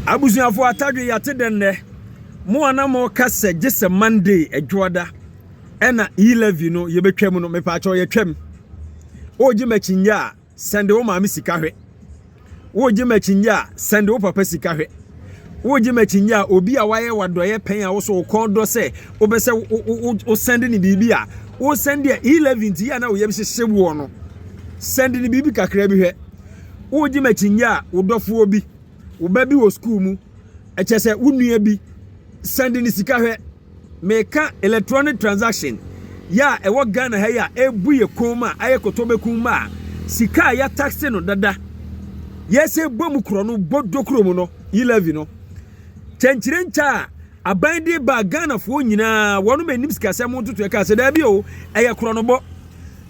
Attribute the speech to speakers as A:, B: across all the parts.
A: Abusuafo atadwe yate denne mo anamo kase gese Monday adwoda ena E Levy no yebetwam no mepacho yetwam oji machinya sende wo maami sika hwe oji machinya sende wo papa sika hwe oji machinya obi a waye wadoye pen a wo so kondo se obese o sende ni bibia o sende E Levy nti ya na wo yebhye wo no sende ni bibi kakra bi hwe oji machinya udofo obi wo baby wo school mu echese unua bi send ni sika hwe meka electronic transaction ya ewo Ghana ha ya ebuye koma ayekotobe kuma sika ya taxi no dada yese bom kro no bodokro mu no E Levy no chenchirencha abandi ba Ghana fo nyina wonu manim sika se mo ntoto ka se da bi o eye kro no bo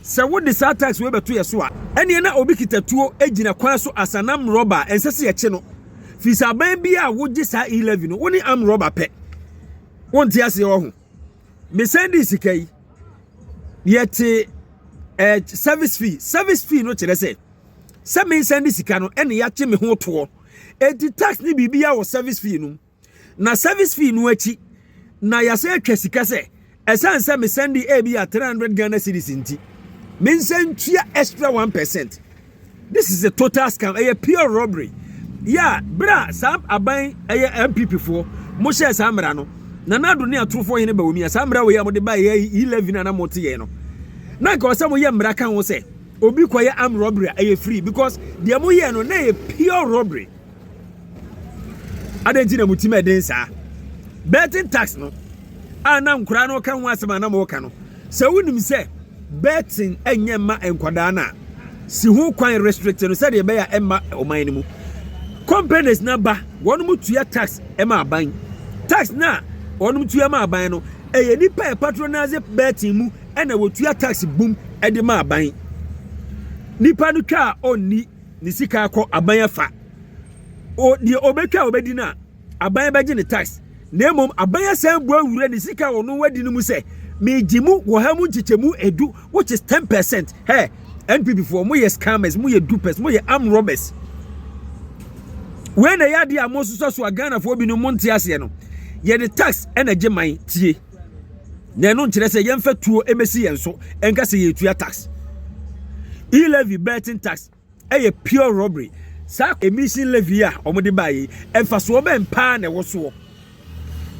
A: se wo de sa tax we beto yeso a ene na obi kitatuo egina kwan so asanam roba ensese ye che no fisa ban bia woje sa E Levy no woni am rubber pe wonti ase wo ho me send sikai yete service fee no kire se me send sika no ene ya che me ho to edi tax ni bibia wo service fee no na service fee no achi na ya se atwa sika se esan se me send e bia 300 Ghana cedis nti me send tua extra 1%. This is a total scam, a pure robbery. Yeah, bra, sam aban eye MPP for mo share samra no. Na na do ne atrofo hene Bawumia samra we ya mo de ba ye E Levy na mote ye no. Na ka osam ye mra kan wo se obi koye am robbery eye free because the mo ye no na ye pure robbery. Adenti na mutima den sa. Betting tax no. Ana nkura no kan ho asema na mo ka no. Se wonim se betting enye ma enkwada na. Si ho kwan restricted no se de be ya emma oman ni mu. Companies na ba wonu mutua tax ema aban tax na wonu mutua ma aban no eye nipa e patronize betting mu ena wotua tax boom e de ma aban nipa no twa onni ni sika akọ aban afa o de obetwa obedi na aban beje ni tax na emom aban asan bu awure ni sika wonu wadi no mu se mejimu wo ha mu chichemu edu which is 10%. Hey, NPP for mo ye scammers, mo ye dupers, mo ye armed robbers. When a yadi a most so Ghana for be no monte ase no ye the tax and a geman tie na no nkyere se ye mfa tuo emesi yen so enka se ye tua tax E Levy betting tax a pure robbery sa emission levy a omode baye emfa so be mpa na woso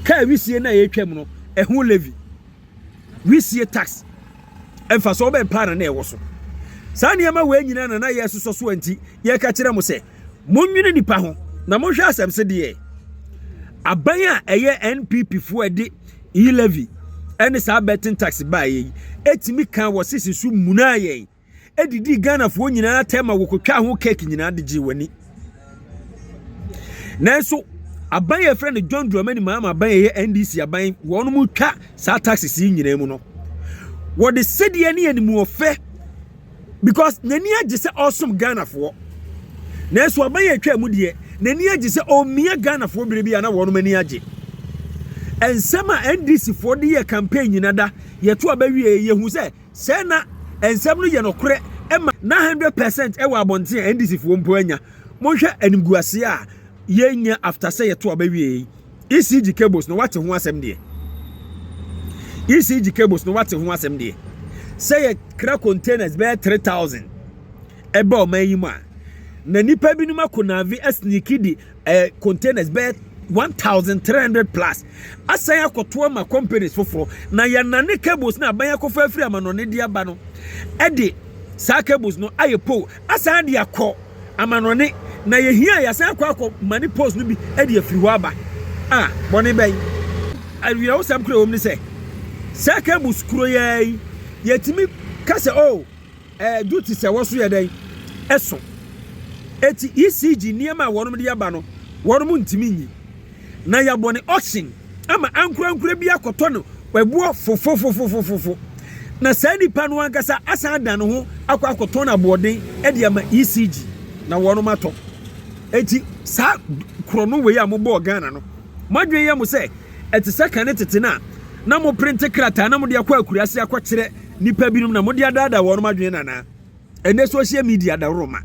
A: ka wisie na ye twam no ehu levy wisie tax emfa so be mpa na woso sa niam we nyina na ye so so anti ye ka kire mo se monwene nipa ho na mo hwa asem se de aban a eye NPP fo ade E Levy ene sa betting tax ba ye etimi kan wo sisi su muna ye edidi Ghana fo nyina tema wo kotwa ho cake nyina de ji wani nanso aban ye friend John Dramani mama aban ye NDC aban wonu mu twa sa taxes nyina mu no wo de sedi ene animu ofe because nani agise awesome Ghana fo na so aban ye twa mu de nani agise o mia Ghana fo bire na wonu mani age ensema NDC for the campaign nyina da ye to abawie ye hu se na ensem no ye no kore ema na 100% ewa abonte NDC fo mpo anya monhwe animguase a ye nya after say ye to abawie ECG cables no wate ho asem de ECG cables no wate ho asem de say ye kra containers be 3000 eba o man yima na nipa bi numa konavi sneaky di containers be 1300 plus asaya koto ma companies foforo na yanane cables na aban yakofa afiri amanone dia ba no ede sa cables no ayepo asaya dia akọ amanone na yehia yasa akọ mani post no bi ede afiri ho aba boni ben awiya wosam kro omni se sa cables kro yetimi kase duty se woso yeden eso eti ECG niema wonum dia ba no wonum ntimi nyi na ya bone auction ama ankura bi akoto no webuo fofofofofofo na sa nipa no ankasa asa ada no ho akoto na boden e de ama ECG na wonum ato eti sa krono we ya mo bo Ghana no madwe ya mo se eti sekane tete na mo print krata na mo de akwa akurase akokire nipa binum na mo de adada wonum adwe na ene social media da roma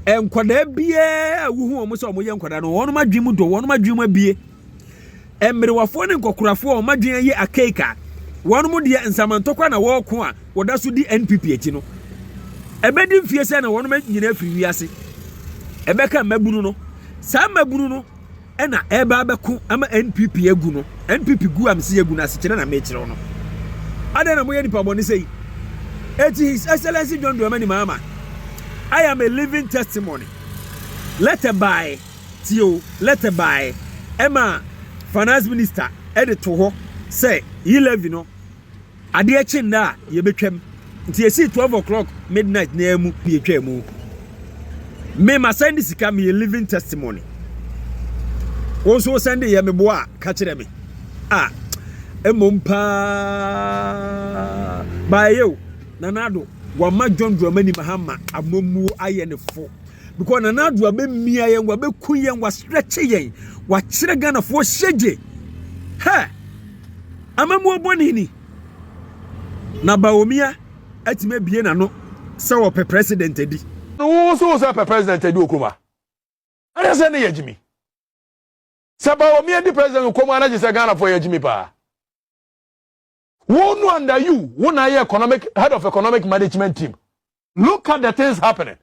A: enkwada bia wuhu omo so omo ye enkwada no wonu madwemu do wonu madwemu abie emerewafo ne nkokurafo o madwen ye akeka wonu mu de nsamantokwa na wo ko a woda so di NPP achi no ebedi mfie se na wonu nyina afiri wiase ebeka mabunu no sa mabunu no ena eba abeko ama NPP agu no NPP gu am se agu na se kire na me kire no ade na mo ye nipa boni sei eti His Excellency John Dramani Mahama, I am a living testimony. Letter by Tio, letter by Emma, Finance Minister, editor ho say E Levy no ade echi nda ye betwam nti esi 12 o'clock midnight na emu bi etwam me ma send sika me a living testimony also send ye me boa ka kire me emompa ba yo nanado wama John Dramani Mahama amomu aye ne fo because nanado abemia yen wa beku yen wa stretch yen wa kire Ghana fo hyeje he amamu oboni ni na Bawumia atime bie na no se wo pe president edi
B: no so pe president edi okuma ana se ne yejimi se Bawumia di president okuma na je se Ghana fo yejimi pa who under you, who are economic head of economic management team. Look at the things happening.